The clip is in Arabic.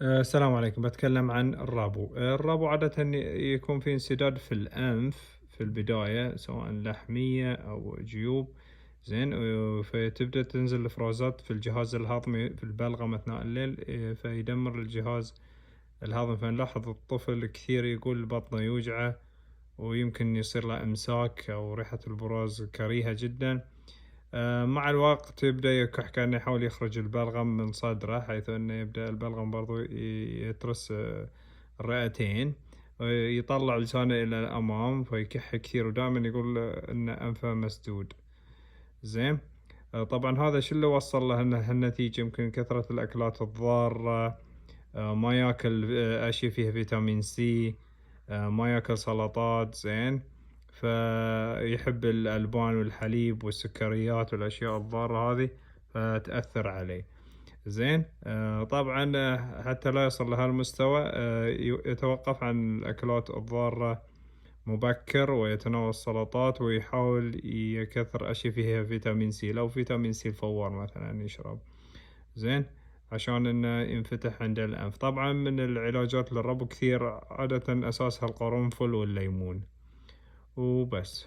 السلام عليكم. بتكلم عن الربو. الربو عادة يكون في انسداد في الأنف في البداية، سواء لحمية أو جيوب. زين. فتبدأ تنزل الإفرازات في الجهاز الهضمي في البلغم أثناء الليل، فيدمر الجهاز الهضمي. فنلاحظ الطفل كثير يقول بطنه يوجعه، ويمكن يصير له إمساك أو ريحة البراز كريهة جدا. مع الوقت يبدأ يكح، كأنه يحاول يخرج البلغم من صدره، حيث أنه يبدأ البلغم برضو يترس الرئتين، ويطلع لسانه إلى الأمام فيكح كثير، ودائما يقول أن أنفه مسدود. زين. طبعا هذا شو اللي وصل له هالنتيجة؟ يمكن كثرة الأكلات الضارة، ما ياكل أشياء فيها فيتامين سي، ما ياكل سلطات. زين. فيحب الألبان والحليب والسكريات والأشياء الضارة هذه، فتأثر عليه. زين. طبعا حتى لا يصل لهالمستوى، يتوقف عن الأكلات الضارة مبكر، ويتناول السلطات، ويحاول يكثر أشياء فيها فيتامين سي، لو فيتامين سي الفوار مثلا يشرب. زين. عشان انه ينفتح عند الأنف. طبعا من العلاجات للربو كثير، عادة أساسها القرنفل والليمون، وبس.